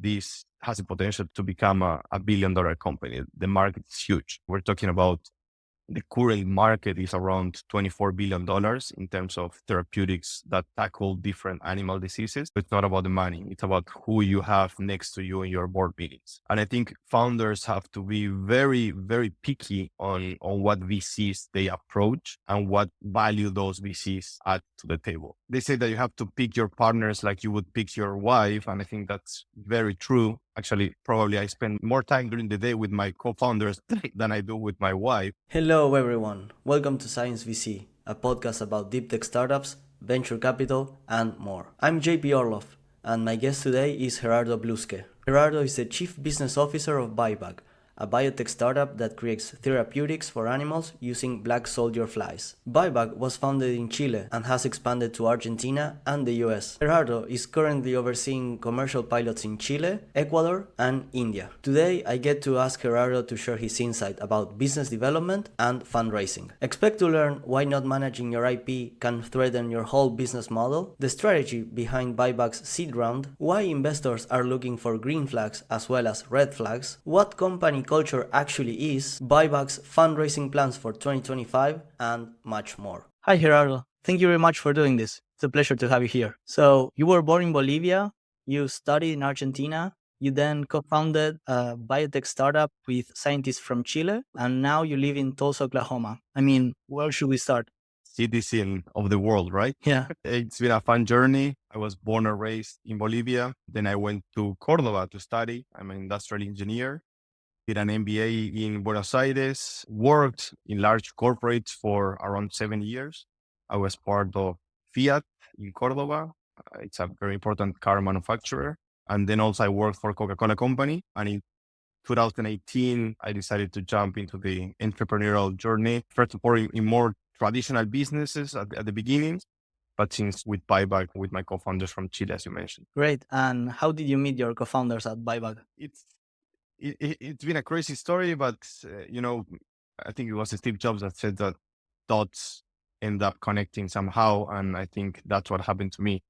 this has a potential to become a billion-dollar company. The market is huge. We're talking about the current market is around $24 billion in terms of therapeutics that tackle different animal diseases. It's not about the money. It's about who you have next to you in your board meetings. And I think founders have to be very, very picky on what VCs they approach and what value those VCs add to the table. They say that you have to pick your partners like you would pick your wife. And I think that's very true. Actually, probably I spend more time during the day with my co-founders than I do with my wife. Hello everyone, welcome to Science VC, a podcast about deep tech startups, venture capital, and more. I'm JP Orlov, and my guest today is Gerardo Bluske. Gerardo is the Chief Business Officer of ByBug, a biotech startup that creates therapeutics for animals using black soldier flies. ByBug was founded in Chile and has expanded to Argentina and the US. Gerardo is currently overseeing commercial pilots in Chile, Ecuador, and India. Today, I get to ask Gerardo to share his insight about business development and fundraising. Expect to learn why not managing your IP can threaten your whole business model, the strategy behind ByBug's seed round, why investors are looking for green flags as well as red flags, what company culture actually is, ByBug's fundraising plans for 2025, and much more. Hi Gerardo, thank you very much for doing this. It's a pleasure to have you here. So, you were born in Bolivia, you studied in Argentina, you then co-founded a biotech startup with scientists from Chile, and now you live in Tulsa, Oklahoma. I mean, where should we start? Citizen of the world, right? Yeah. It's been a fun journey. I was born and raised in Bolivia. Then I went to Cordoba to study. I'm an industrial engineer. Did an MBA in Buenos Aires, worked in large corporates for around 7 years. I was part of Fiat in Cordoba. It's a very important car manufacturer. And then also I worked for Coca-Cola Company. And in 2018, I decided to jump into the entrepreneurial journey. First of all, in more traditional businesses at the beginning, but since with ByBug, with my co-founders from Chile, as you mentioned. Great. And how did you meet your co-founders at ByBug? It's been a crazy story, but I think it was Steve Jobs that said that dots end up connecting somehow, and I think that's what happened to me.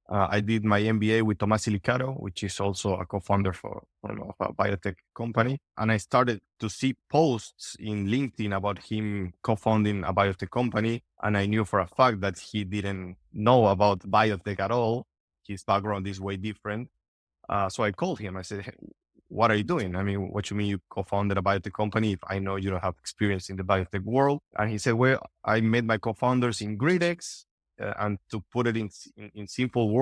I did my MBA with Tomás Silicaro, which is also a co-founder of a biotech company, and I started to see posts in LinkedIn about him co-founding a biotech company, and I knew for a fact that he didn't know about biotech at all. His background is way different. So I called him. I said, "Hey, what are you doing? I mean, what you mean you co-founded a biotech company if I know you don't have experience in the biotech world?" And he said, "Well, I met my co-founders in GridX, and to put it in simple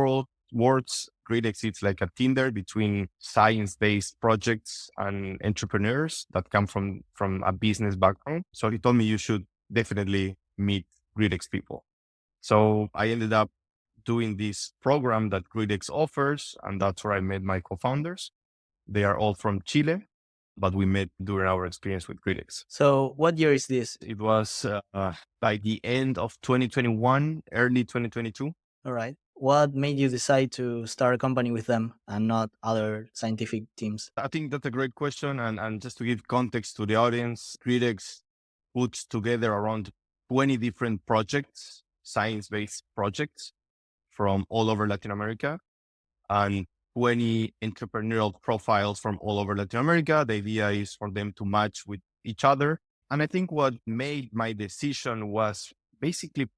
words, GridX is like a Tinder between science-based projects and entrepreneurs that come from a business background. So he told me you should definitely meet GridX people." So I ended up doing this program that GridX offers, and that's where I met my co-founders. They are all from Chile, but we met during our experience with GridX. So what year is this? It was by the end of 2021, early 2022. All right. What made you decide to start a company with them and not other scientific teams? I think that's a great question. And just to give context to the audience, GridX puts together around 20 different projects, science-based projects from all over Latin America, and 20 entrepreneurial profiles from all over Latin America. The idea is for them to match with each other. And I think what made my decision was basically,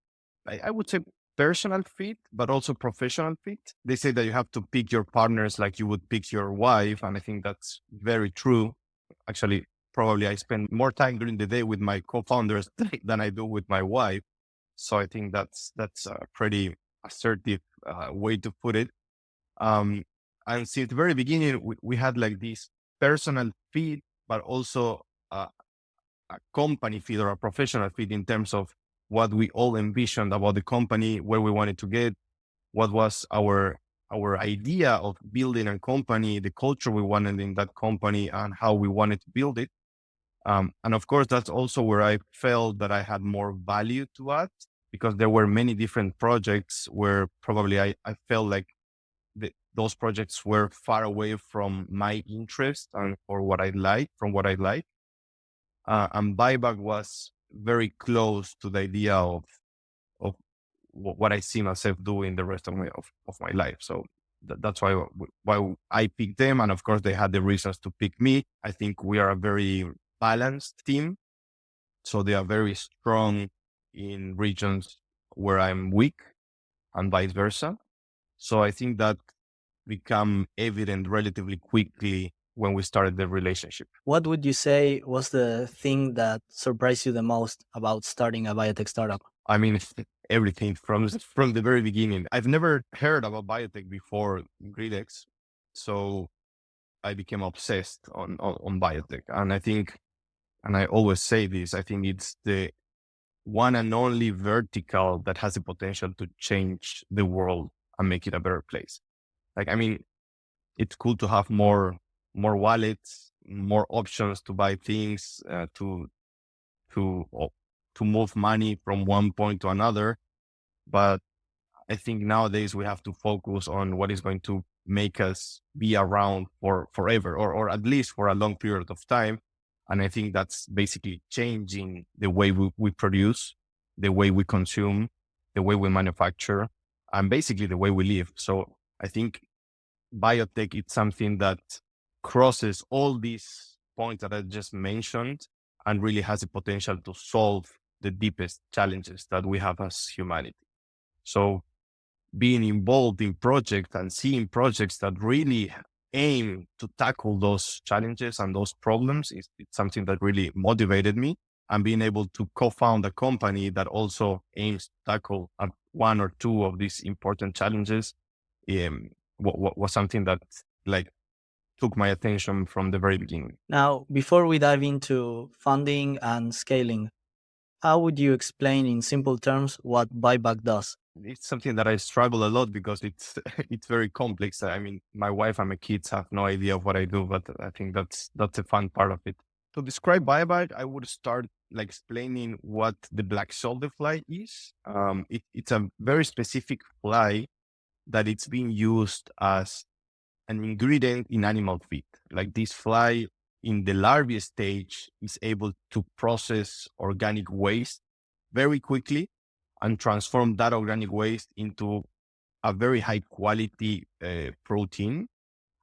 I would say, personal fit, but also professional fit. They say that you have to pick your partners like you would pick your wife. And I think that's very true. Actually, probably I spend more time during the day with my co-founders than I do with my wife. So I think that's a pretty assertive way to put it. And since the very beginning, we had like this personal fit, but also a company fit or a professional fit in terms of what we all envisioned about the company, where we wanted to get, what was our idea of building a company, the culture we wanted in that company, and how we wanted to build it. And of course, that's also where I felt that I had more value to add, because there were many different projects where probably I felt like those projects were far away from my interest and or what I like. And ByBug was very close to the idea of what I see myself doing the rest of my life. So that's why I picked them. And of course, they had the reasons to pick me. I think we are a very balanced team. So they are very strong in regions where I'm weak and vice versa. So I think that become evident relatively quickly when we started the relationship. What would you say was the thing that surprised you the most about starting a biotech startup? I mean, everything from the very beginning. I've never heard about biotech before Gridex, so I became obsessed on biotech. And I think, and I always say this, I think it's the one and only vertical that has the potential to change the world and make it a better place. Like, I mean, it's cool to have more wallets, more options to buy things, to to move money from one point to another. But I think nowadays we have to focus on what is going to make us be around for forever, or at least for a long period of time. And I think that's basically changing the way we produce, the way we consume, the way we manufacture, and basically the way we live. So I think biotech is something that crosses all these points that I just mentioned and really has the potential to solve the deepest challenges that we have as humanity. So being involved in projects and seeing projects that really aim to tackle those challenges and those problems is it's something that really motivated me. And being able to co-found a company that also aims to tackle one or two of these important challenges was something that like took my attention from the very beginning. Now, before we dive into funding and scaling, how would you explain in simple terms what ByBug does? It's something that I struggle a lot because it's it's very complex. I mean, my wife and my kids have no idea of what I do, but I think that's a fun part of it. To describe ByBug, I would start like explaining what the black soldier fly is. It's a very specific fly that it's being used as an ingredient in animal feed. Like this fly in the larvae stage is able to process organic waste very quickly and transform that organic waste into a very high quality protein.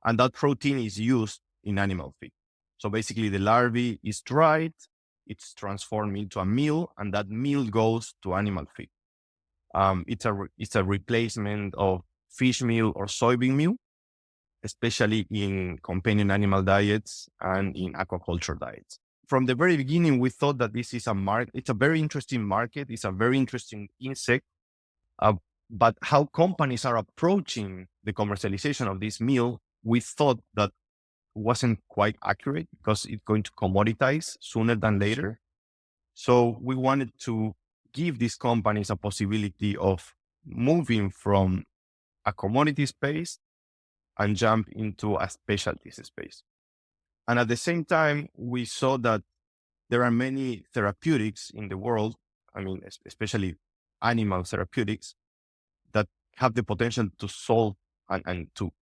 And that protein is used in animal feed. So basically the larvae is dried, it's transformed into a meal, and that meal goes to animal feed. It's a replacement of fish meal or soybean meal, especially in companion animal diets and in aquaculture diets. From the very beginning, we thought that this is a market. It's a very interesting market. It's a very interesting insect. But how companies are approaching the commercialization of this meal, we thought that wasn't quite accurate because it's going to commoditize sooner than later. So we wanted to give these companies a possibility of moving from a commodity space and jump into a specialty space. And at the same time, we saw that there are many therapeutics in the world, I mean, especially animal therapeutics, that have the potential to solve and to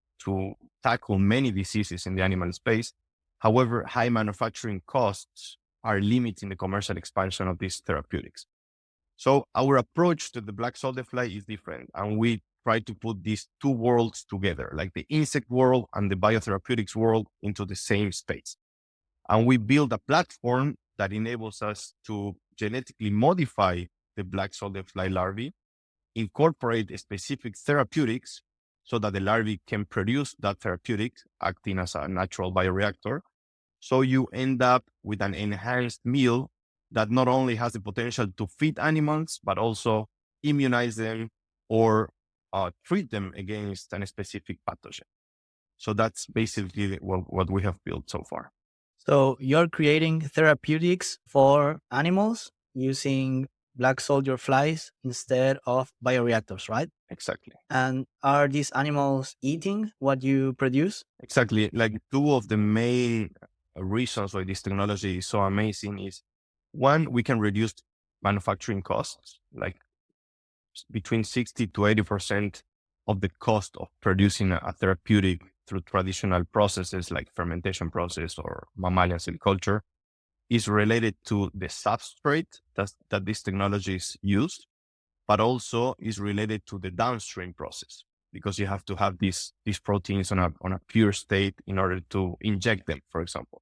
tackle many diseases in the animal space. However, high manufacturing costs are limiting the commercial expansion of these therapeutics. So our approach to the black soldier fly is different. And we try to put these two worlds together, like the insect world and the biotherapeutics world, into the same space. And we build a platform that enables us to genetically modify the black soldier fly larvae, incorporate specific therapeutics so that the larvae can produce that therapeutic, acting as a natural bioreactor. So you end up with an enhanced meal that not only has the potential to feed animals, but also immunize them or treat them against a specific pathogen. So that's basically what we have built so far. So you're creating therapeutics for animals using black soldier flies instead of bioreactors, right? Exactly. And are these animals eating what you produce? Exactly. Like two of the main reasons why this technology is so amazing is one, we can reduce manufacturing costs, like between 60 to 80% of the cost of producing a therapeutic through traditional processes like fermentation process or mammalian cell culture is related to the substrate that this technology is used, but also is related to the downstream process. because you have to have these proteins on a pure state in order to inject them, for example.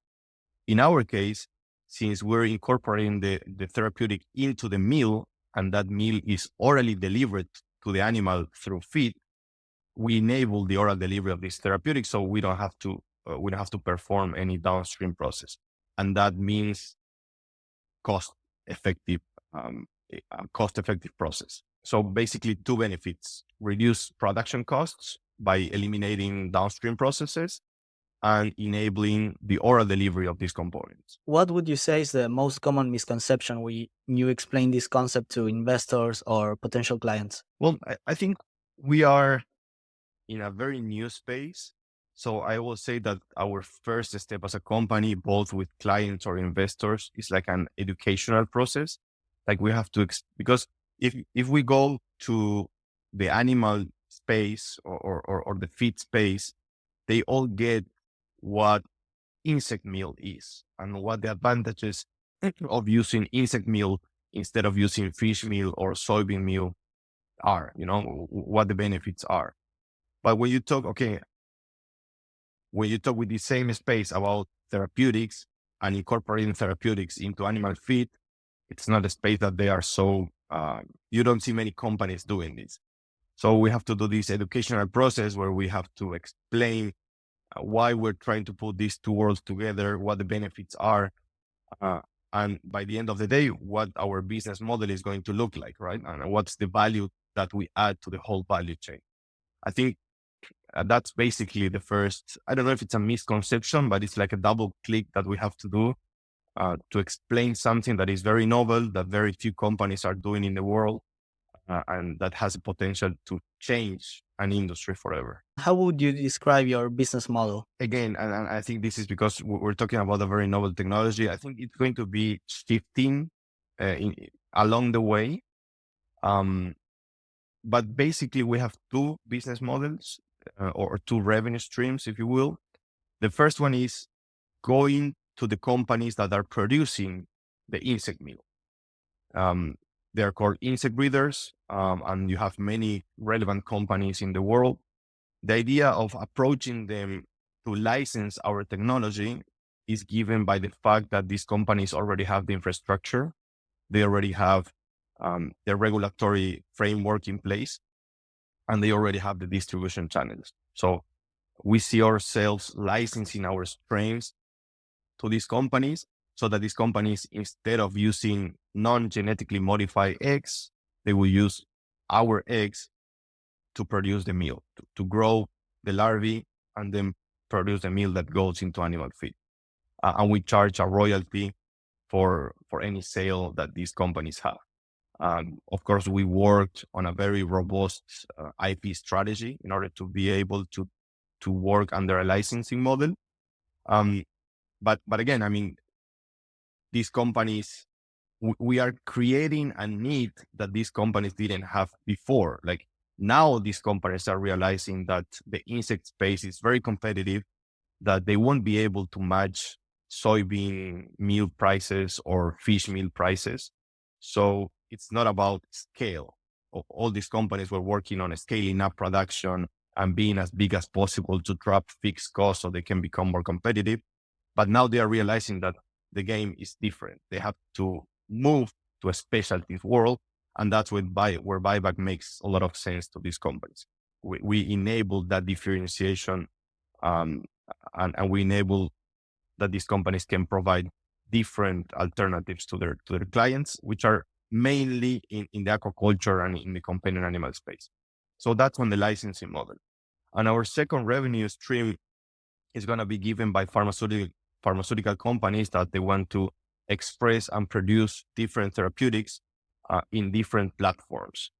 In our case, since we're incorporating the therapeutic into the meal, and that meal is orally delivered to the animal through feed, we enable the oral delivery of this therapeutic, so we don't have to perform any downstream process, and that means cost effective process. So basically, two benefits: reduce production costs by eliminating downstream processes, and enabling the oral delivery of these components. What would you say is the most common misconception when you explain this concept to investors or potential clients? Well, I think we are in a very new space. So I will say that our first step as a company, both with clients or investors, is like an educational process. Like we have to, because if we go to the animal space or the feed space, they all get what insect meal is and what the advantages of using insect meal instead of using fish meal or soybean meal are, what the benefits are. But when you talk with the same space about therapeutics and incorporating therapeutics into animal feed, it's not a space that they are so, you don't see many companies doing this. So we have to do this educational process where we have to explain why we're trying to put these two worlds together, what the benefits are, and by the end of the day, what our business model is going to look like, right? And what's the value that we add to the whole value chain. I think that's basically the first, I don't know if it's a misconception, but it's like a double click that we have to do to explain something that is very novel, that very few companies are doing in the world, and that has the potential to change an industry forever. How would you describe your business model? Again, and I think this is because we're talking about a very novel technology. I think it's going to be shifting along the way. But basically, we have two business models or two revenue streams, if you will. The first one is going to the companies that are producing the insect meal. They're called insect breeders, and you have many relevant companies in the world. The idea of approaching them to license our technology is given by the fact that these companies already have the infrastructure. They already have the regulatory framework in place, and they already have the distribution channels. So we see ourselves licensing our strains to these companies so that these companies, instead of using non-genetically modified eggs, they will use our eggs to produce the meal, to grow the larvae and then produce the meal that goes into animal feed. And we charge a royalty for any sale that these companies have. Of course, we worked on a very robust IP strategy in order to be able to work under a licensing model. But again, I mean, these companies, we are creating a need that these companies didn't have before. Like now these companies are realizing that the insect space is very competitive, that they won't be able to match soybean meal prices or fish meal prices. So it's not about scale. All these companies were working on scaling up production and being as big as possible to drop fixed costs so they can become more competitive. But now they are realizing that the game is different. They have to move to a specialty world. And that's where ByBug makes a lot of sense to these companies. We enable that differentiation, and we enable that these companies can provide different alternatives to their clients, which are mainly in the aquaculture and in the companion animal space. So that's on the licensing model. And our second revenue stream is going to be given by pharmaceutical companies that they want to express and produce different therapeutics in different platforms,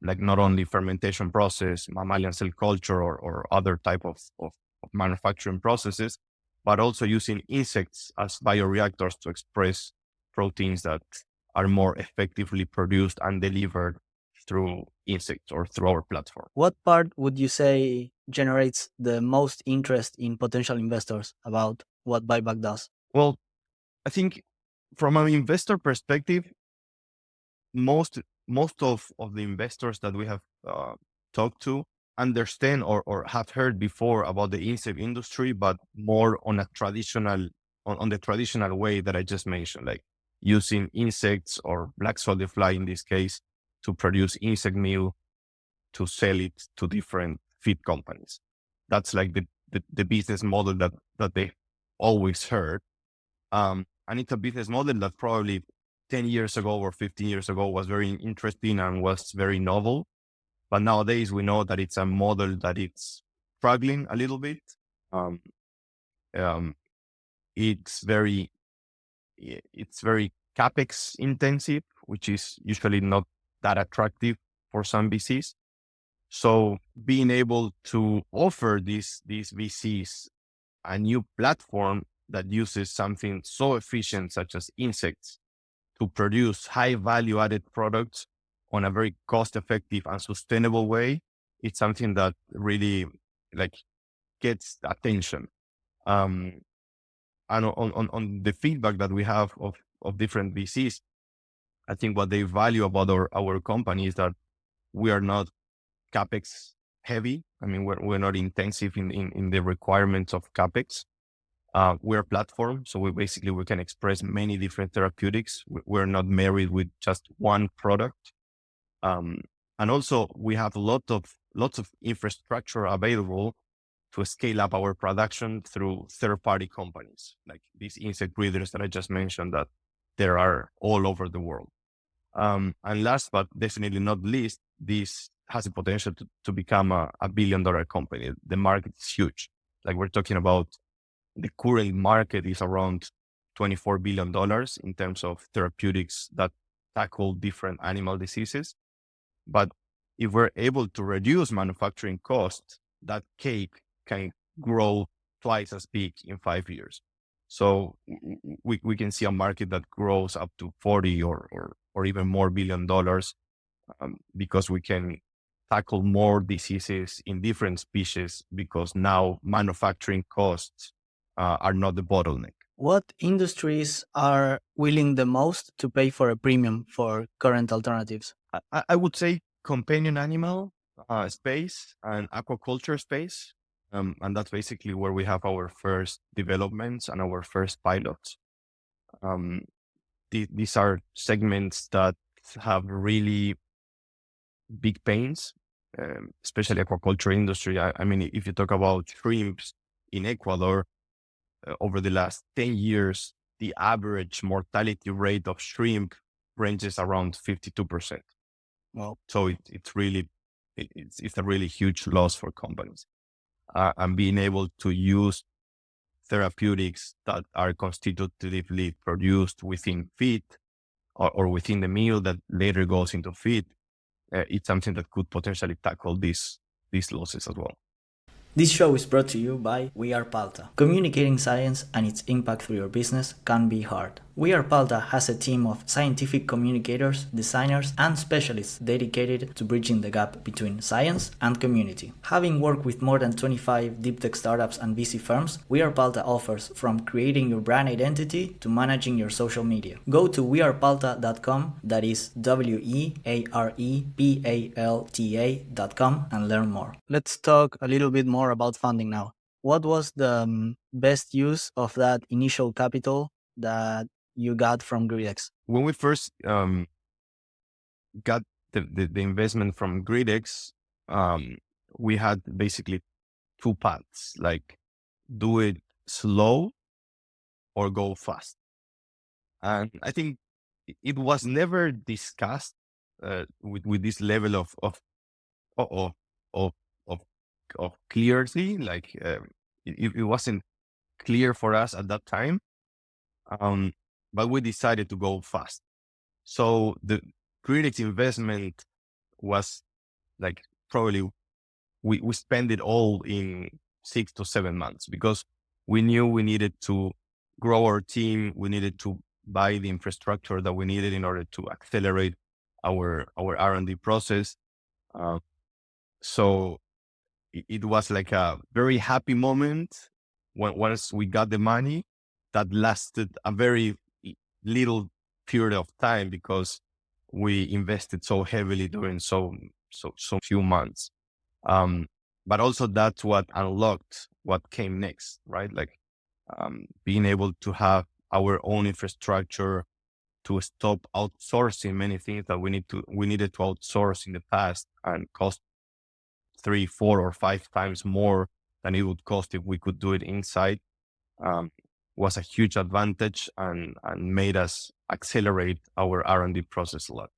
like not only fermentation process, mammalian cell culture, or other type of manufacturing processes, but also using insects as bioreactors to express proteins that are more effectively produced and delivered through insects or through our platform. What part would you say generates the most interest in potential investors about what ByBug does? Well, I think from an investor perspective, most of the investors that we have talked to understand or have heard before about the insect industry, but more on a traditional, on the traditional way that I just mentioned, like using insects or black soldier fly in this case to produce insect meal to sell it to different feed companies. That's like the business model that they always heard. And it's a business model that probably 10 years ago or 15 years ago was very interesting and was very novel. But nowadays we know that it's a model that it's struggling a little bit. Um, um, it's very capex intensive, which is usually not that attractive for some VCs. So being able to offer these VCs a new platform that uses something so efficient such as insects to produce high value added products on a very cost effective and sustainable way, it's something that really like gets attention. And on the feedback that we have of different VCs, I think what they value about our company is that we are not capex heavy. I mean, we're not intensive in the requirements of capex. We're a platform, so we can express many different therapeutics. We're not married with just one product, and also we have lots of infrastructure available to scale up our production through third-party companies, like these insect breeders that I just mentioned, that there are all over the world. And last but definitely not least, this has the potential to become a $1 billion company. The market is huge. Like we're talking about, the current market is around $24 billion in terms of therapeutics that tackle different animal diseases. But if we're able to reduce manufacturing costs, that cake can grow twice as big in 5 years. So we can see a market that grows up to 40 or even more $1 billion, because we can tackle more diseases in different species because now manufacturing costs are not the bottleneck. What industries are willing the most to pay for a premium for current alternatives? I would say companion animal space and aquaculture space. And that's basically where we have our first developments and our first pilots. These are segments that have really big pains, especially aquaculture industry. I mean, if you talk about shrimps in Ecuador, over the last 10 years, the average mortality rate of shrimp ranges around 52%. Well, So it's a really huge loss for companies. And being able to use therapeutics that are constitutively produced within feed or within the meal that later goes into feed, it's something that could potentially tackle these losses as well. this show is brought to you by We Are Palta. Communicating science and its impact through your business can be hard. We Are Palta has a team of scientific communicators, designers, and specialists dedicated to bridging the gap between science and community. Having worked with more than 25 deep tech startups and VC firms, We Are Palta offers from creating your brand identity to managing your social media. Go to wearepalta.com, that is WEAREPALTA.com, and learn more. Let's talk a little bit more about funding now. What was the best use of that initial capital that you got from Gridex? When we first got the investment from Gridex, we had basically two paths, like do it slow or go fast. And I think it was never discussed with this level of of of of clarity. Like it wasn't clear for us at that time. But we decided to go fast. So the Gridex investment was like probably we spent it all in 6 to 7 months because we knew we needed to grow our team. We needed to buy the infrastructure that we needed in order to accelerate our R&D process. So it was like a very happy moment once we got the money. That lasted a very little period of time because we invested so heavily during so few months. but also that's what unlocked what came next, right? Like being able to have our own infrastructure, to stop outsourcing many things that we needed to outsource in the past and cost 3, 4, or 5 times more than it would cost if we could do it inside, um, was a huge advantage and made us accelerate our R&D process a lot.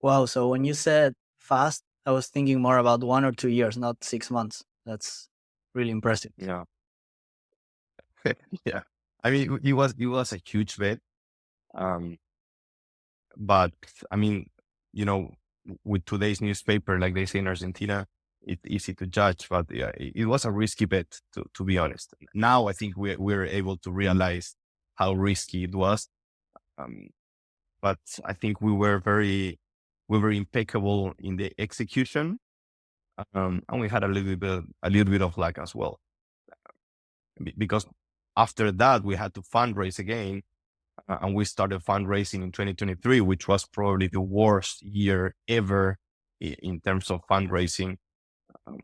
Wow. So when you said fast, I was thinking more about 1 or 2 years, not 6 months. That's really impressive. Yeah. Yeah. I mean, it was a huge bet. Um, but I mean, you know, with today's newspaper, like they say in Argentina, it's easy to judge, but yeah, it was a risky bet to be honest. Now I think we're able to realize how risky it was. Um, but I think we were impeccable in the execution, and we had a little bit of luck as well, because after that we had to fundraise again, and we started fundraising in 2023, which was probably the worst year ever in terms of fundraising. Um,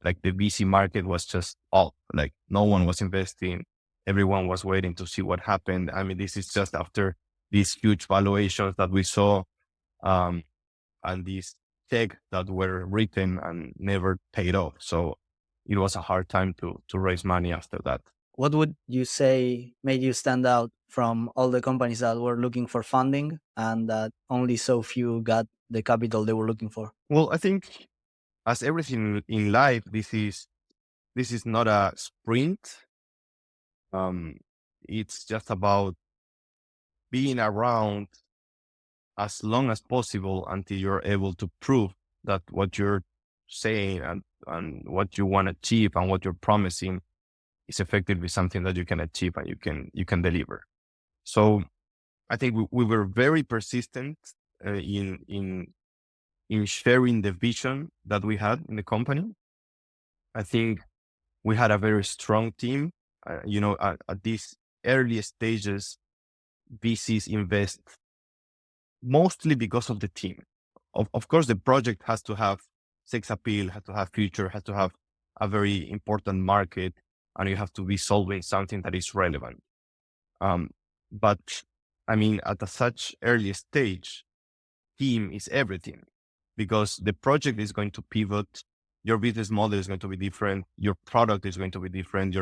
like the VC market was just off, like no one was investing. Everyone was waiting to see what happened. I mean, this is just after these huge valuations that we saw, um, and these checks that were written and never paid off. So it was a hard time to raise money after that. What would you say made you stand out from all the companies that were looking for funding and that only so few got the capital they were looking for? Well, I think as everything in life, this is not a sprint. Um, it's just about being around as long as possible until you're able to prove that what you're saying and what you want to achieve and what you're promising is effectively something that you can achieve and you can deliver. So I think we were very persistent in sharing the vision that we had in the company. I think we had a very strong team. At these early stages, VCs invest mostly because of the team. Of course, the project has to have sex appeal, has to have future, has to have a very important market, and you have to be solving something that is relevant. Um, but I mean, at such early stage, team is everything, because the project is going to pivot. Your business model is going to be different. Your product is going to be different.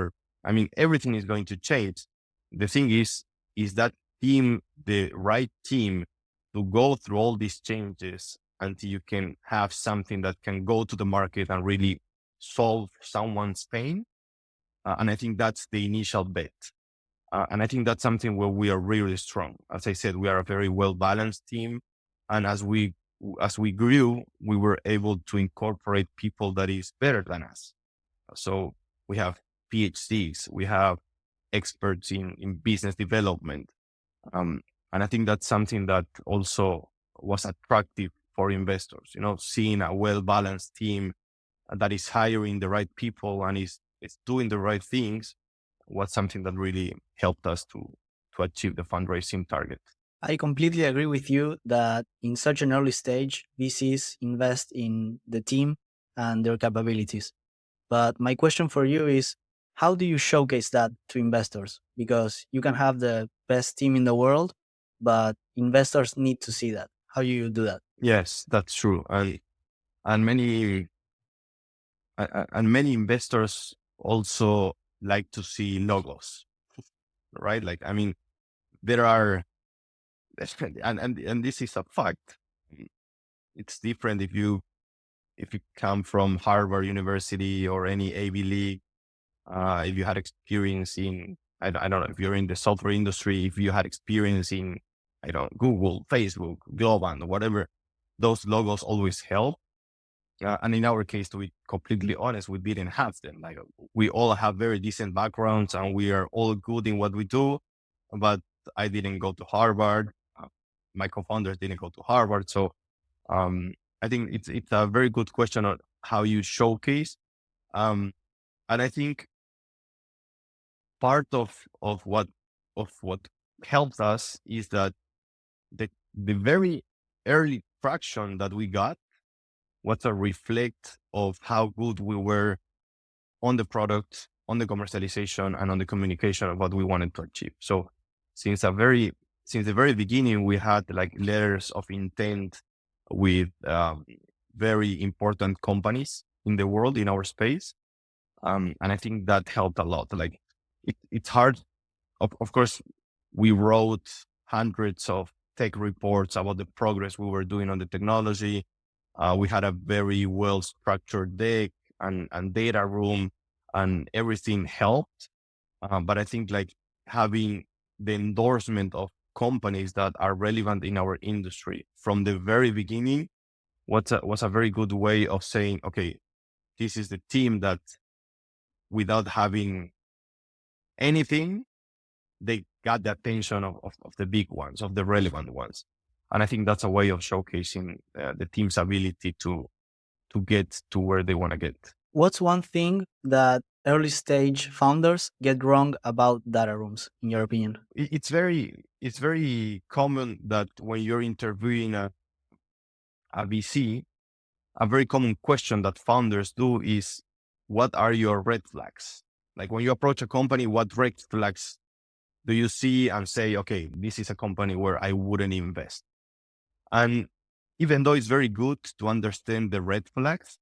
Everything is going to change. The thing is that team the right team to go through all these changes until you can have something that can go to the market and really solve someone's pain? And I think that's the initial bet. And I think that's something where we are really strong. As I said, we are a very well-balanced team. And as we grew, we were able to incorporate people that is better than us. So we have PhDs, we have experts in business development. And I think that's something that also was attractive for investors, seeing a well-balanced team that is hiring the right people and is doing the right things was something that really helped us to achieve the fundraising target. I completely agree with you that in such an early stage, VCs invest in the team and their capabilities. But my question for you is, how do you showcase that to investors? Because you can have the best team in the world, but investors need to see that. How do you do that? Yes, that's true. And many investors also like to see logos, right? Like, there are, and this is a fact. It's different if you come from Harvard University or any Ivy League. If you had experience in, I don't know, if you're in the software industry, if you had experience in, I don't know, Google, Facebook, Globant, whatever, those logos always help. And in our case, to be completely honest, we didn't have them. Like, we all have very decent backgrounds and we are all good in what we do, but I didn't go to Harvard. My co-founders didn't go to Harvard. So I think it's a very good question on how you showcase. Um, and I think part of what helps us is that the very early traction that we got what's a reflect of how good we were on the product, on the commercialization, and on the communication of what we wanted to achieve. So since the very beginning, we had like letters of intent with very important companies in the world in our space. And I think that helped a lot. Like it's hard. Of course, we wrote hundreds of tech reports about the progress we were doing on the technology. We had a very well structured deck and data room, and everything helped. But I think like having the endorsement of companies that are relevant in our industry from the very beginning was a very good way of saying, okay, this is the team that without having anything, they got the attention of the big ones, of the relevant ones. And I think that's a way of showcasing the team's ability to get to where they want to get. What's one thing that early stage founders get wrong about data rooms, in your opinion? It's very common that when you're interviewing a VC, a very common question that founders do is, what are your red flags? Like when you approach a company, what red flags do you see and say, okay, this is a company where I wouldn't invest? And even though it's very good to understand the red flags,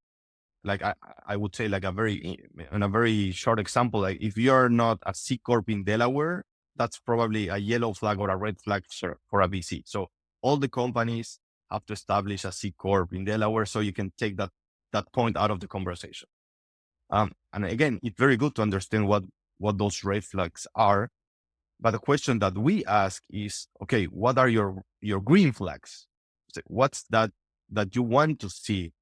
like I would say like in a very short example, like if you're not a C Corp in Delaware, that's probably a yellow flag or a red flag for a VC. So all the companies have to establish a C Corp in Delaware so you can take that point out of the conversation. And again, it's very good to understand what those red flags are. But the question that we ask is, okay, what are your green flags? So what's that you want to see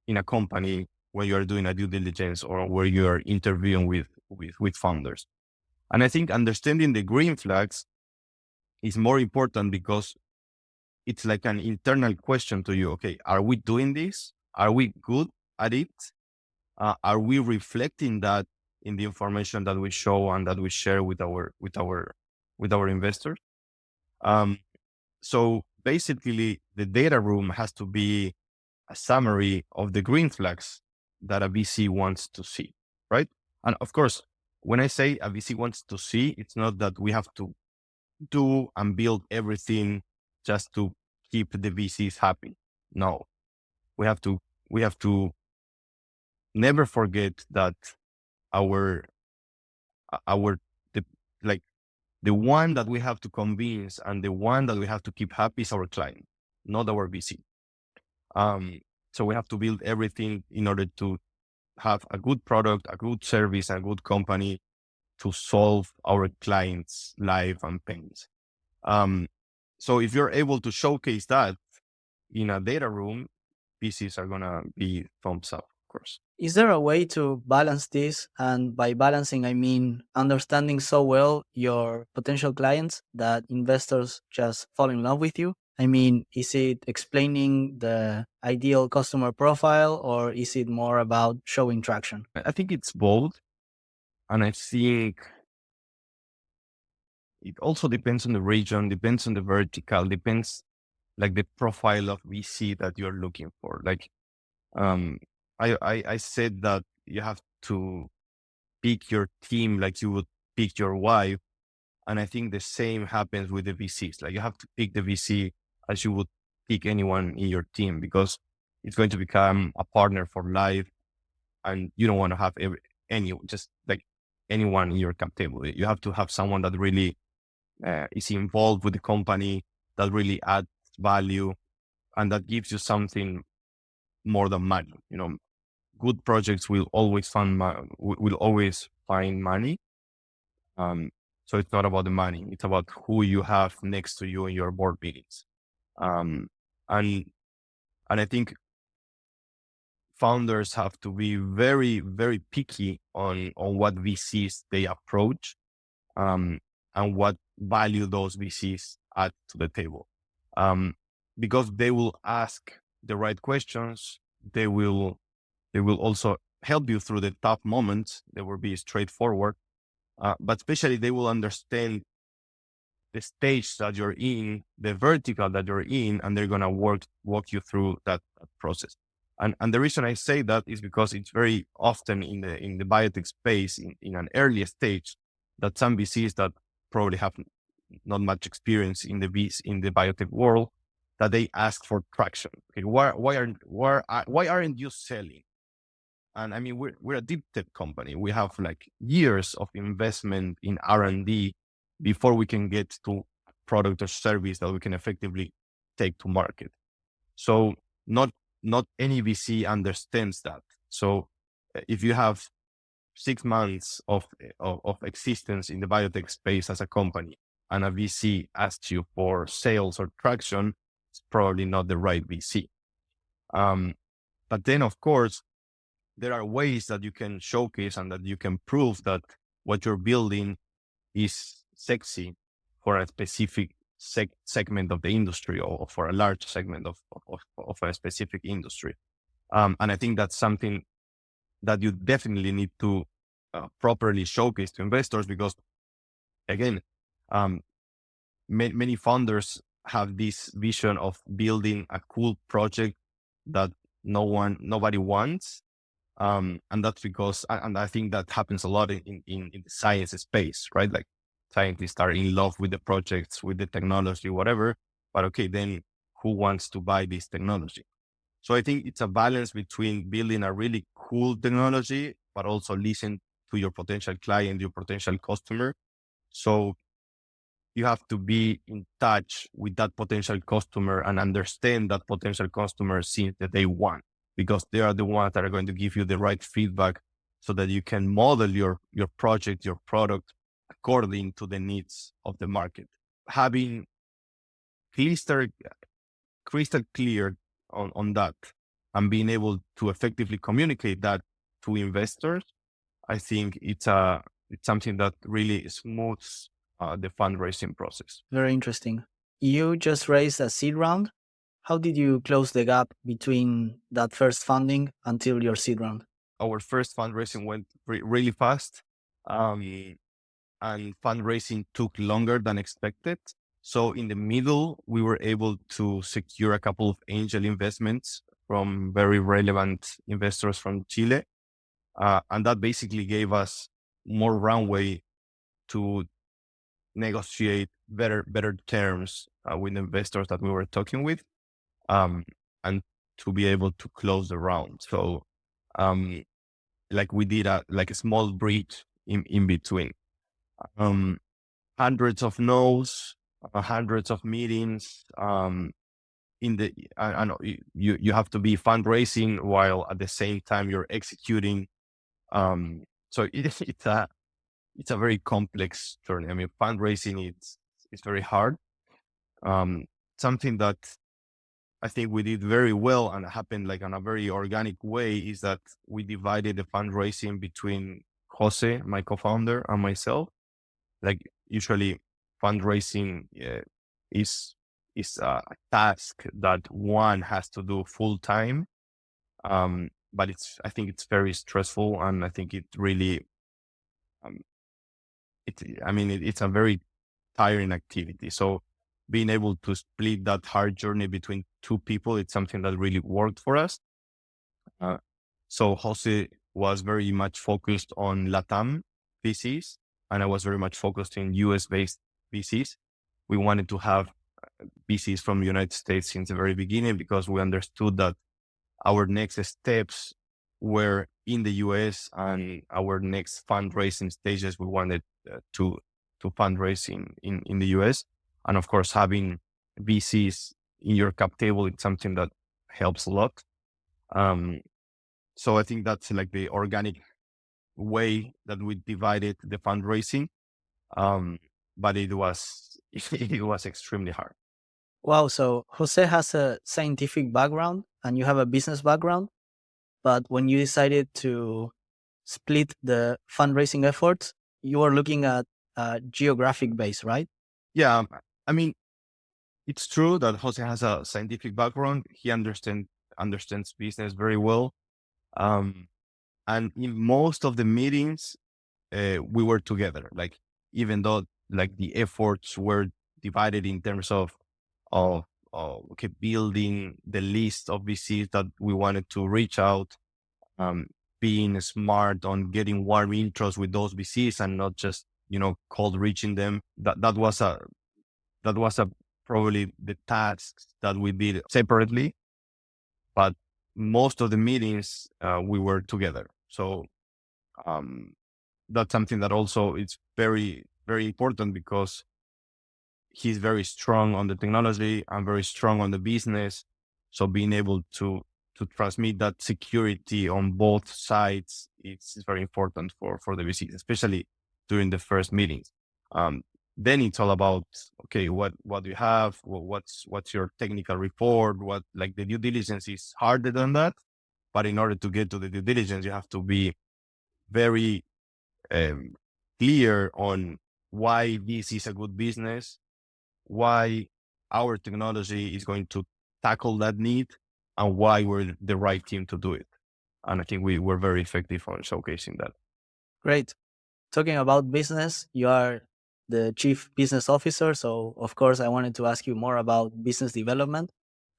in a company when you are doing a due diligence or where you are interviewing with founders? And I think understanding the green flags is more important because it's like an internal question to you. Okay, are we doing this? Are we good at it? Are we reflecting that in the information that we show and that we share with our investors? So basically, the data room has to be a summary of the green flags that a VC wants to see, right? And of course, when I say a VC wants to see, it's not that we have to do and build everything just to keep the VCs happy. No, we have to never forget that our the like the one that we have to convince and the one that we have to keep happy is our client, not our VC. So we have to build everything in order to have a good product, a good service, a good company to solve our clients' life and pains. So if you're able to showcase that in a data room, VCs are gonna be thumbs up, of course. Is there a way to balance this? And by balancing, I mean understanding so well your potential clients that investors just fall in love with you? I mean, is it explaining the ideal customer profile or is it more about showing traction? I think it's both. And I think it also depends on the region, depends on the vertical, depends like the profile of VC that you're looking for. Like, I said that you have to pick your team like you would pick your wife. And I think the same happens with the VCs. Like you have to pick the VC as you would pick anyone in your team because it's going to become a partner for life. And you don't want to have just like anyone in your cap table. You have to have someone that really is involved with the company, that really adds value, and that gives you something more than money. You know, good projects will always find money. So it's not about the money; it's about who you have next to you in your board meetings. Um, and and I think founders have to be very, very picky on what VCs they approach, and what value those VCs add to the table. Because they will ask the right questions. They will also help you through the tough moments. They will be straightforward, but especially they will understand the stage that you're in, the vertical that you're in, and they're gonna walk you through that process. And the reason I say that is because it's very often in the biotech space in an early stage that some VCs that probably have not much experience in in the biotech world, that they ask for traction. Okay, why aren't you selling? And I mean, we're a deep tech company. We have like years of investment in R&D before we can get to product or service that we can effectively take to market. So not not any VC understands that. So if you have 6 months of existence in the biotech space as a company, and a VC asks you for sales or traction, it's probably not the right VC. But then, of course, there are ways that you can showcase and that you can prove that what you're building is sexy for a specific segment of the industry, or for a large segment of a specific industry. And I think that's something that you definitely need to properly showcase to investors, because again, many founders have this vision of building a cool project that nobody wants. And that's because, and I think that happens a lot in the science space, right? Like scientists are in love with the projects, with the technology, whatever. But okay, then who wants to buy this technology? So I think it's a balance between building a really cool technology, but also listen to your potential client, your potential customer. So you have to be in touch with that potential customer and understand that potential customer since the day one, because they are the ones that are going to give you the right feedback so that you can model your project, your product according to the needs of the market. Having crystal, crystal clear on that and being able to effectively communicate that to investors, I think it's something that really smooths the fundraising process. Very interesting. You just raised a seed round. How did you close the gap between that first funding until your seed round? Our first fundraising went really fast, and fundraising took longer than expected. So in the middle, we were able to secure a couple of angel investments from very relevant investors from Chile. And that basically gave us more runway to negotiate better terms with investors that we were talking with, and to be able to close the round. So like we did like a small bridge in between. Hundreds of no's, hundreds of meetings. I know you have to be fundraising while at the same time you're executing. So it's a very complex journey. I mean, fundraising it's very hard. Something that I think we did very well and happened like in a very organic way is that we divided the fundraising between Jose, my co-founder, and myself. Like usually fundraising is a task that one has to do full time. But I think it's very stressful, and I think it really, um, it's a very tiring activity. So being able to split that hard journey between two people, it's something that really worked for us. So Jose was very much focused on LATAM VCs, and I was very much focused in US based VCs. We wanted to have VCs from the United States since the very beginning, because we understood that our next steps were in the US, and our next fundraising stages, we wanted to fundraise in the US. And of course, having VCs in your cap table, it's something that helps a lot. So I think that's like the organic way that we divided the fundraising. But it was it was extremely hard. Wow, so Jose has a scientific background and you have a business background, but when you decided to split the fundraising efforts, you were looking at a geographic base, right? Yeah, I mean, it's true that Jose has a scientific background. He understands business very well. And in most of the meetings, we were together. Like even though like the efforts were divided in terms of okay, building the list of VCs that we wanted to reach out, being smart on getting warm intros with those VCs and not just, cold reaching them. That was a probably the tasks that we did separately, but most of the meetings we were together. So um, that's something that also is very, very important because he's very strong on the technology and very strong on the business. So being able to transmit that security on both sides is very important for the VCs, especially during the first meetings. Then it's all about, okay, what do you have? What's your technical report? What, like, the due diligence is harder than that, but in order to get to the due diligence, you have to be very um, clear on why this is a good business, why our technology is going to tackle that need, and why we're the right team to do it. And I think we were very effective on showcasing that. Great. Talking about business, you are the chief business officer. So, of course, I wanted to ask you more about business development.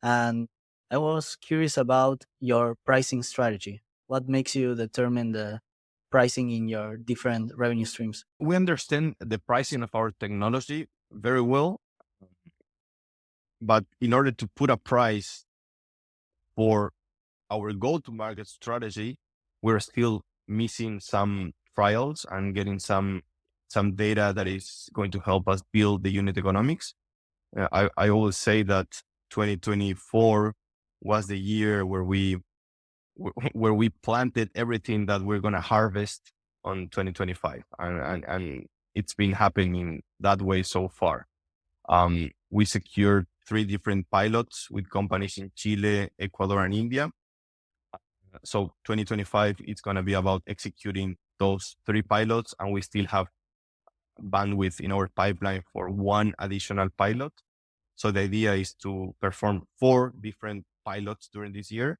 And I was curious about your pricing strategy. What makes you determine the pricing in your different revenue streams? We understand the pricing of our technology very well, but in order to put a price for our go-to-market strategy, we're still missing some trials and getting some data that is going to help us build the unit economics. I always say that 2024 was the year where we planted everything that we're going to harvest on 2025, and it's been happening that way so far. We secured 3 different pilots with companies in Chile, Ecuador, and India. So 2025, it's going to be about executing those 3 pilots, and we still have bandwidth in our pipeline for 1 additional pilot. So the idea is to perform 4 different pilots during this year.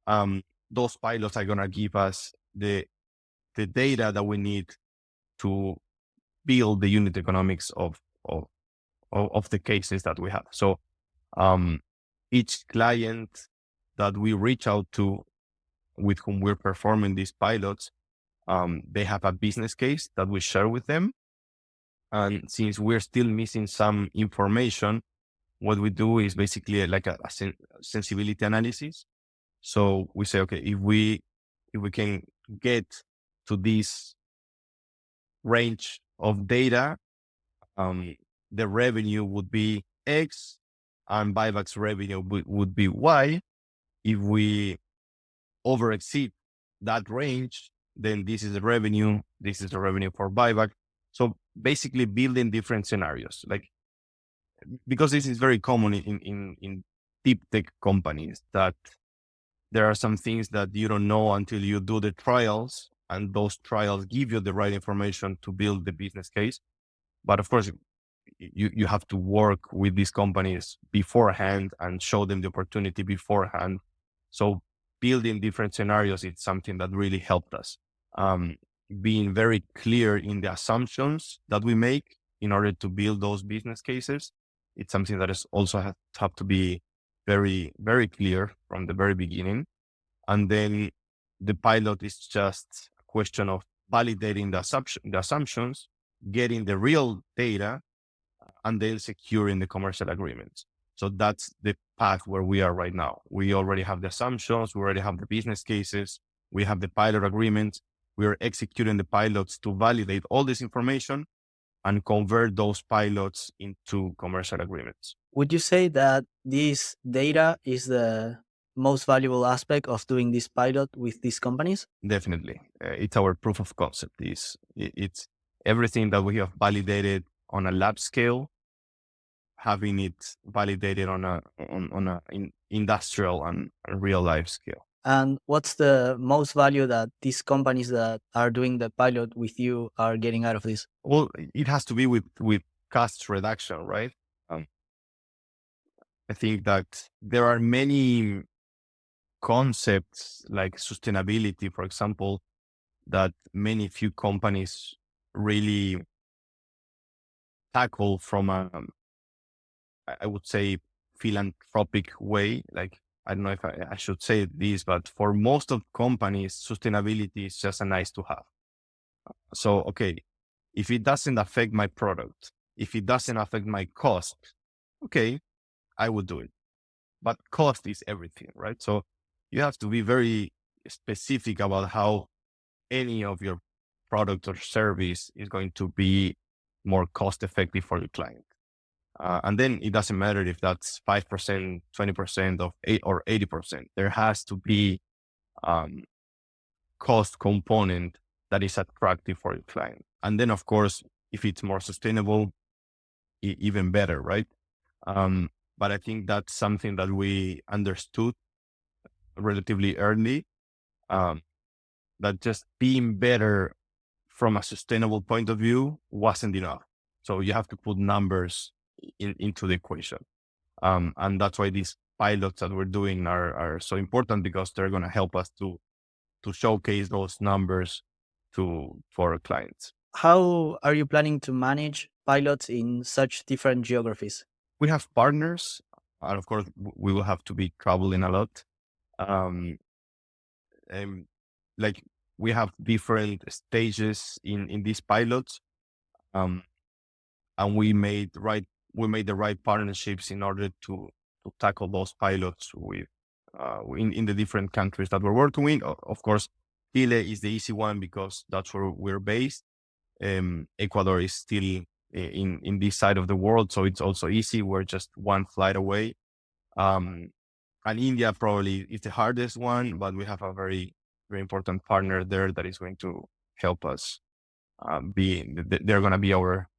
Those pilots are going to give us the data that we need to build the unit economics of the cases that we have. So each client that we reach out to with whom we're performing these pilots, they have a business case that we share with them. And since we're still missing some information, what we do is basically like a sensibility analysis. So we say, okay, if we can get to this range of data, the revenue would be X and ByBug's revenue would be Y. If we over exceed that range, then this is the revenue for ByBug. So basically building different scenarios, like, because this is very common in deep tech companies, that there are some things that you don't know until you do the trials, and those trials give you the right information to build the business case. But of course, you have to work with these companies beforehand and show them the opportunity beforehand. So building different scenarios is something that really helped us. Being very clear in the assumptions that we make in order to build those business cases, it's something that is also have to be very, very clear from the very beginning. And then the pilot is just a question of validating the assumptions, getting the real data, and then securing the commercial agreements. So that's the path where we are right now. We already have the assumptions, we already have the business cases, we have the pilot agreements. We are executing the pilots to validate all this information and convert those pilots into commercial agreements. Would you say that this data is the most valuable aspect of doing this pilot with these companies? Definitely. It's our proof of concept. It's everything that we have validated on a lab scale, having it validated on a industrial and real life scale. And what's the most value that these companies that are doing the pilot with you are getting out of this? Well, it has to be with cost reduction, right? I think that there are many concepts like sustainability, for example, that few companies really tackle from I would say philanthropic way. Like, I don't know if I should say this, but for most of companies, sustainability is just a nice to have. So, okay, if it doesn't affect my product, if it doesn't affect my cost, okay, I would do it. But cost is everything, right? So you have to be very specific about how any of your product or service is going to be more cost effective for your client. And then it doesn't matter if that's 5%, 20% of 80%. There has to be cost component that is attractive for your client. And then, of course, if it's more sustainable, even better, right? But I think that's something that we understood relatively early, that just being better from a sustainable point of view wasn't enough. So you have to put numbers into the equation. And that's why these pilots that we're doing are so important, because they're going to help us to showcase those numbers for our clients. How are you planning to manage pilots in such different geographies? We have partners, and of course, we will have to be traveling a lot. Um, and like, we have different stages in these pilots, and we made the right partnerships in order to tackle those pilots with in the different countries that we're working in. Of course, Chile is the easy one because that's where we're based. Ecuador is still in this side of the world, so it's also easy. We're just one flight away. And India probably is the hardest one, but we have a very, very important partner there that is going to help us. They're going to be our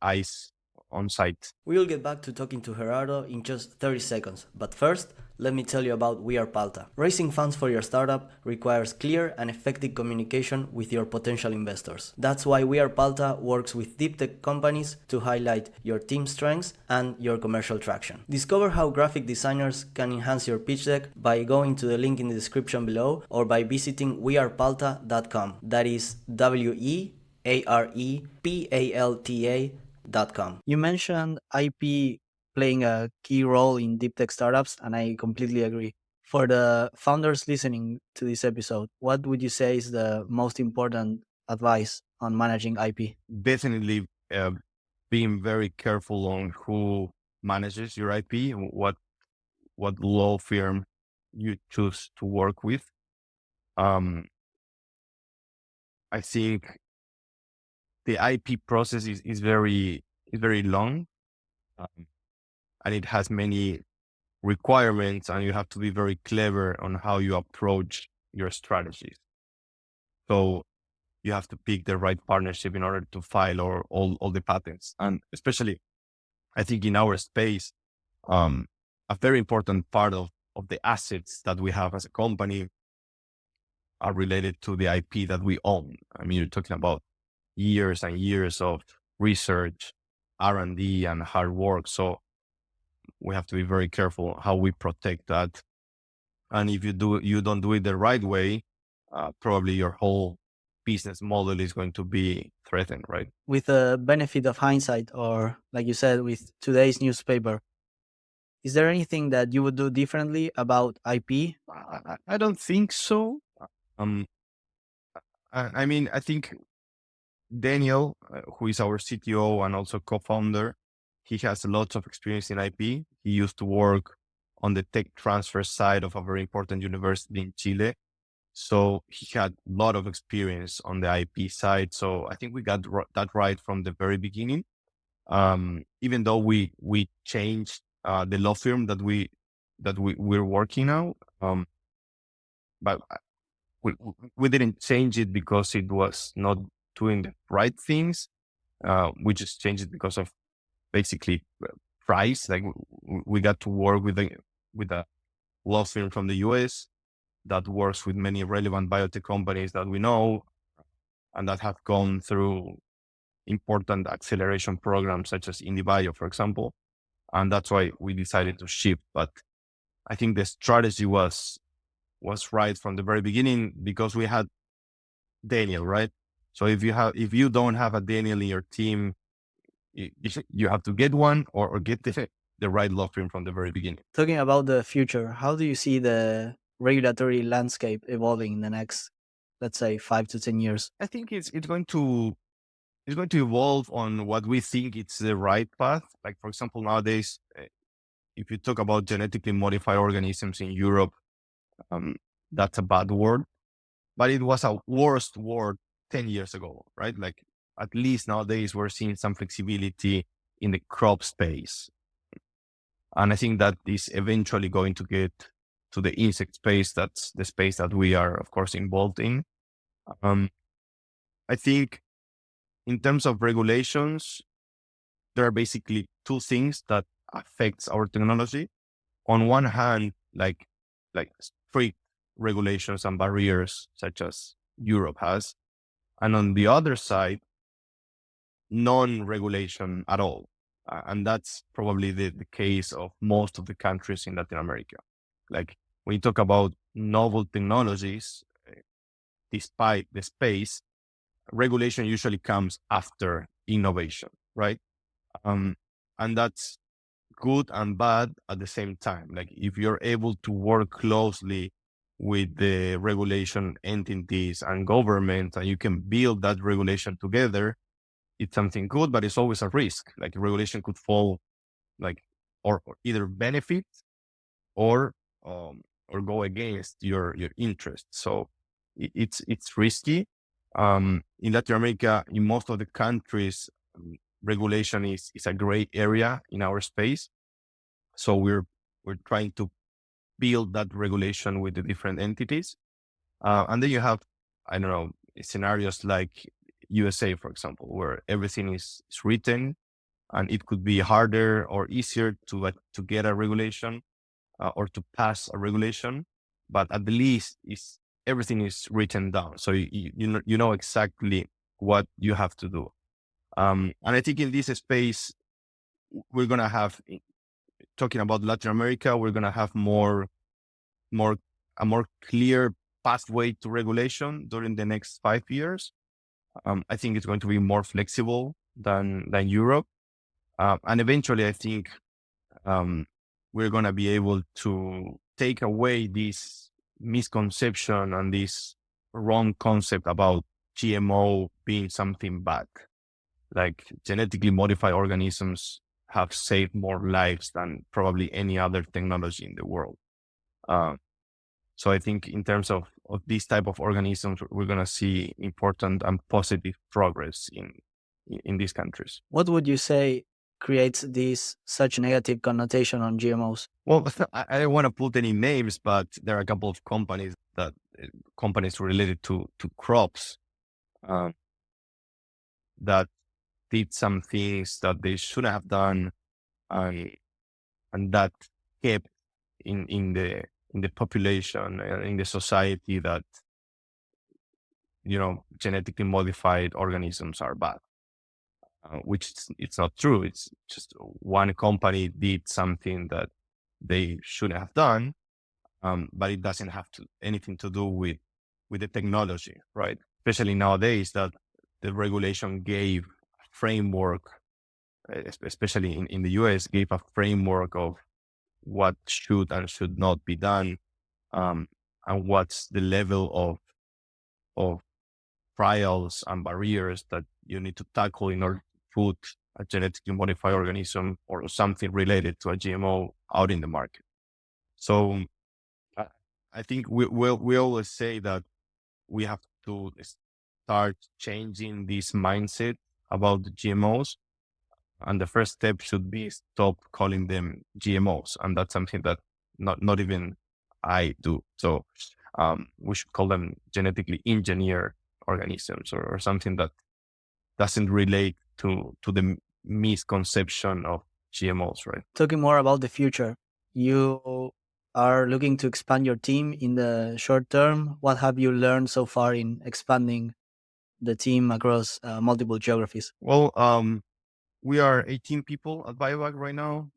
eyes on site. We will get back to talking to Gerardo in just 30 seconds, but first, let me tell you about We Are Palta. Raising funds for your startup requires clear and effective communication with your potential investors. That's why We Are Palta works with deep tech companies to highlight your team strengths and your commercial traction. Discover how graphic designers can enhance your pitch deck by going to the link in the description below or by visiting wearepalta.com. That is wearepalta.com. You mentioned IP playing a key role in deep tech startups, and I completely agree. For the founders listening to this episode, what would you say is the most important advice on managing IP? Definitely being very careful on who manages your IP, what law firm you choose to work with. I think the IP process is very long, and it has many requirements, and you have to be very clever on how you approach your strategies. So you have to pick the right partnership in order to file all the patents. And especially, I think in our space, a very important part of the assets that we have as a company are related to the IP that we own. I mean, you're talking about years and years of research, R&D, and hard work. So we have to be very careful how we protect that. And if you don't do it the right way, probably your whole business model is going to be threatened, right? With the benefit of hindsight, or like you said, with today's newspaper, is there anything that you would do differently about IP? I don't think so. Um, I mean, I think Daniel, who is our CTO and also co-founder, he has lots of experience in IP. He used to work on the tech transfer side of a very important university in Chile. So he had a lot of experience on the IP side. So I think we got that right from the very beginning. Even though we changed the law firm that we're working now, but we didn't change it because it was not doing the right things. We just changed it because of basically price. Like, we got to work with a law firm from the US that works with many relevant biotech companies that we know and that have gone through important acceleration programs such as IndieBio, for example. And that's why we decided to shift. But I think the strategy was right from the very beginning, because we had Daniel, right? So if you don't have a Daniel in your team, you have to get one or get the the right law firm from the very beginning. Talking about the future, how do you see the regulatory landscape evolving in the next, let's say, 5 to 10 years? I think it's going to evolve on what we think it's the right path. Like, for example, nowadays, if you talk about genetically modified organisms in Europe, um, that's a bad word, but it was a worst word 10 years ago, right? Like, at least nowadays we're seeing some flexibility in the crop space. And I think that is eventually going to get to the insect space. That's the space that we are, of course, involved in. Um, I think in terms of regulations, there are basically two things that affects our technology. On one hand, like strict regulations and barriers such as Europe has, and on the other side, non-regulation at all. And that's probably the case of most of the countries in Latin America. Like, when you talk about novel technologies, despite the space, regulation usually comes after innovation, right? Um, and that's good and bad at the same time. Like, if you're able to work closely with the regulation entities and government, and you can build that regulation together, it's something good, but it's always a risk. Like, regulation could fall, like, or either benefit or um, or go against your interest. So it's risky. In Latin America, in most of the countries, regulation is a gray area in our space. So we're trying to build that regulation with the different entities. And then you have, I don't know, scenarios like USA, for example, where everything is written, and it could be harder or easier to get a regulation or to pass a regulation, but at the least is everything is written down, so you know exactly what you have to do. And I think in this space, we're gonna have, talking about Latin America, we're gonna have more a more clear pathway to regulation during the next 5 years. I think it's going to be more flexible than Europe, and eventually, I think we're going to be able to take away this misconception and this wrong concept about GMO being something bad. Like, genetically modified organisms have saved more lives than probably any other technology in the world. Uh, so I think in terms of these type of organisms, we're going to see important and positive progress in these countries. What would you say creates this such negative connotation on GMOs? Well, I don't want to put any names, but there are a couple of companies related to crops uh, that did some things that they shouldn't have done, and that kept in the population, in the society, that genetically modified organisms are bad, which it's not true. It's just one company did something that they shouldn't have done, but it doesn't have anything to do with the technology, right? Especially nowadays that the regulation gave a framework, especially in the US, gave a framework of what should and should not be done, and what's the level of trials and barriers that you need to tackle in order to put a genetically modified organism or something related to a GMO out in the market. So I think we always say that we have to start changing this mindset about the GMOs. And the first step should be stop calling them GMOs. And that's something that not even I do. So we should call them genetically engineered organisms, or something that doesn't relate to the misconception of GMOs, right? Talking more about the future, you are looking to expand your team in the short term. What have you learned so far in expanding the team across multiple geographies? Well, we are 18 people at ByBug right now,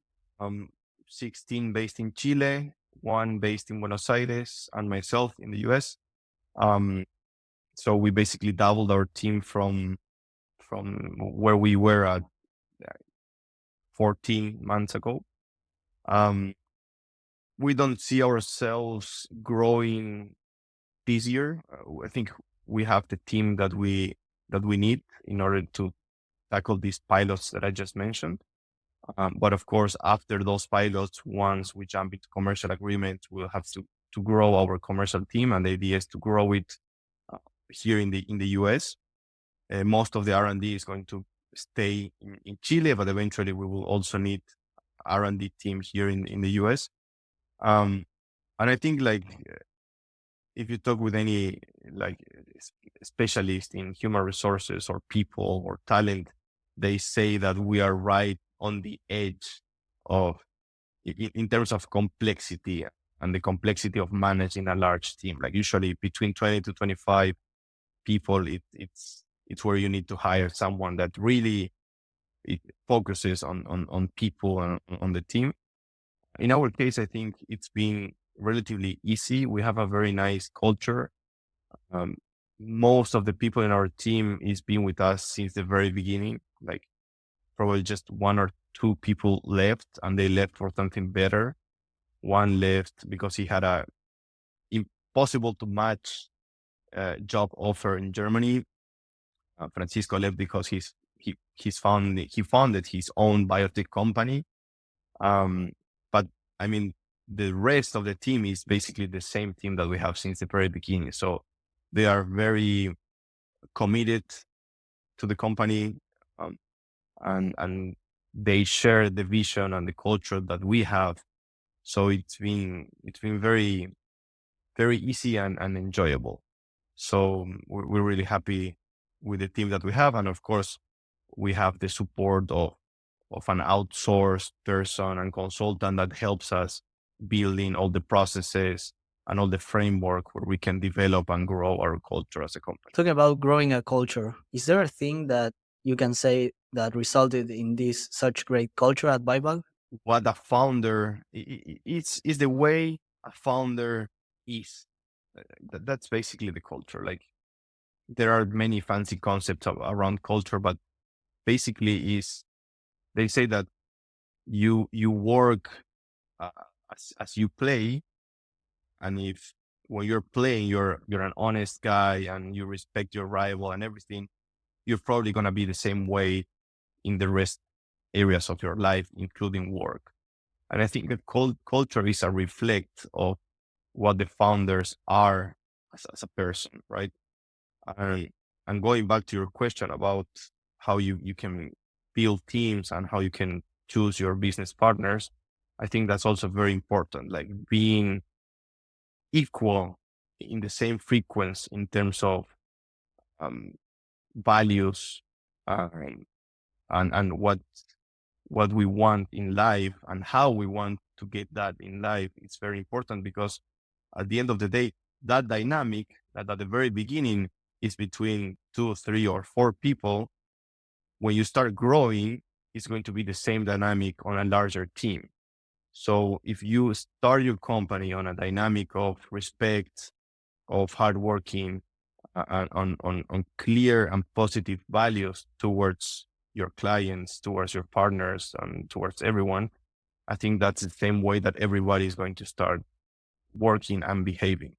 16 based in Chile, one based in Buenos Aires, and myself in the US. So we basically doubled our team from where we were at 14 months ago. Um, we don't see ourselves growing this year. I think we have the team that we need in order to tackle these pilots that I just mentioned. But of course, after those pilots, once we jump into commercial agreements, we'll have to grow our commercial team, and the idea is to grow it uh, here in the US. Most of the R&D is going to stay in Chile, but eventually we will also need R&D team here in the US. Um, and I think like if you talk with any like specialist in human resources or people or talent, they say that we are right on the edge of in terms of complexity and the complexity of managing a large team. Like usually between 20 to 25 people, it's where you need to hire someone that really it focuses on people and on the team. In our case, I think it's been relatively easy. We have a very nice culture. Um, Most of the people in our team is been with us since the very beginning. Like probably just one or two people left, and they left for something better. One left because he had a impossible to match job offer in Germany. Francisco left because he founded his own biotech company. But I mean, the rest of the team is basically the same team that we have since the very beginning. So they are very committed to the company, um, and they share the vision and the culture that we have. So it's been very very easy and enjoyable. So we're really happy with the team that we have, and of course we have the support of an outsourced person and consultant that helps us building all the processes and all the framework where we can develop and grow our culture as a company. Talking about growing a culture, is there a thing that you can say that resulted in this such great culture at ByBug? What a founder is the way a founder is. That's basically the culture. Like there are many fancy concepts around culture, but basically is they say that you work uh, as you play, and if when you're playing you're an honest guy and you respect your rival and everything, you're probably gonna be the same way in the rest areas of your life, including work. And I think that culture is a reflect of what the founders are as a person, right? And, and going back to your question about how you can build teams and how you can choose your business partners, I think that's also very important, like being equal in the same frequency in terms of um, values, uh, and what we want in life and how we want to get that in life. It's very important because at the end of the day, that dynamic that at the very beginning is between two, three, or four people. When you start growing, it's going to be the same dynamic on a larger team. So if you start your company on a dynamic of respect, of hardworking, and on clear and positive values towards your clients, towards your partners, and towards everyone, I think that's the same way that everybody is going to start working and behaving.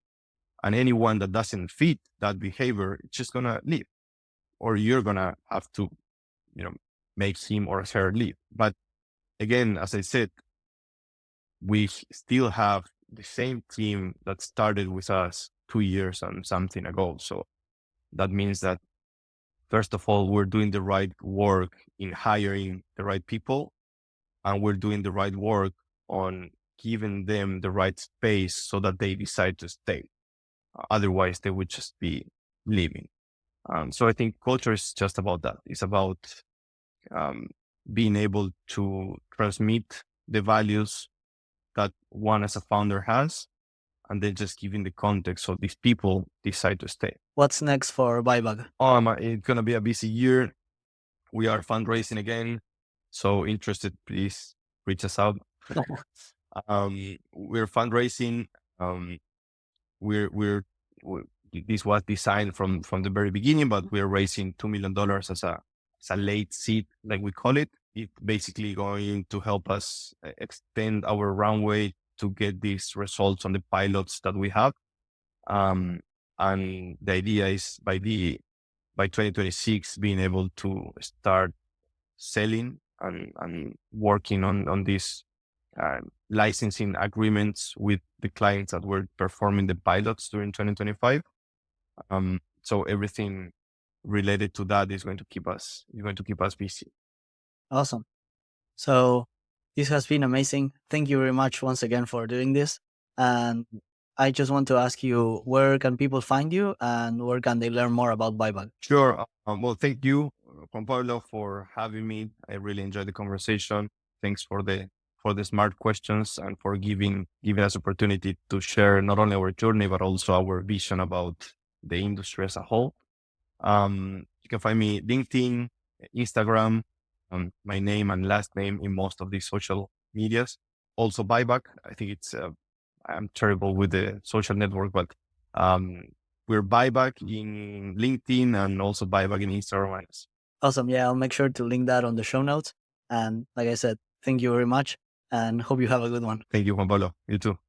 And anyone that doesn't fit that behavior, it's just gonna leave, or you're gonna have to, you know, make him or her leave. But again, as I said, we still have the same team that started with us 2 years and something ago. So that means that first of all, we're doing the right work in hiring the right people, and we're doing the right work on giving them the right space so that they decide to stay. Otherwise, they would just be leaving. So I think culture is just about that. It's about um, being able to transmit the values that one as a founder has, and then just giving the context so these people decide to stay. What's next for ByBug? It's going to be a busy year. We are fundraising again. So interested, please reach us out. We're fundraising. Um, this was designed from the very beginning, but we're raising $2 million as a late seed, like we call it. It's basically going to help us extend our runway to get these results on the pilots that we have. And the idea is by 2026, being able to start selling and working on these licensing agreements with the clients that were performing the pilots during 2025. So everything related to that is going to keep us busy. Awesome. So this has been amazing. Thank you very much once again for doing this. And I just want to ask you, where can people find you and where can they learn more about ByBug? Sure. Well, thank you, Juan Pablo, for having me. I really enjoyed the conversation. Thanks for the smart questions and for giving us opportunity to share not only our journey but also our vision about the industry as a whole. You can find me LinkedIn, Instagram, my name and last name in most of these social medias. Also ByBug. I think it's I'm terrible with the social network, but we're ByBug in LinkedIn and also ByBug in Instagram. Awesome. Yeah, I'll make sure to link that on the show notes. And like I said, thank you very much and hope you have a good one. Thank you, Juan Pablo. You too.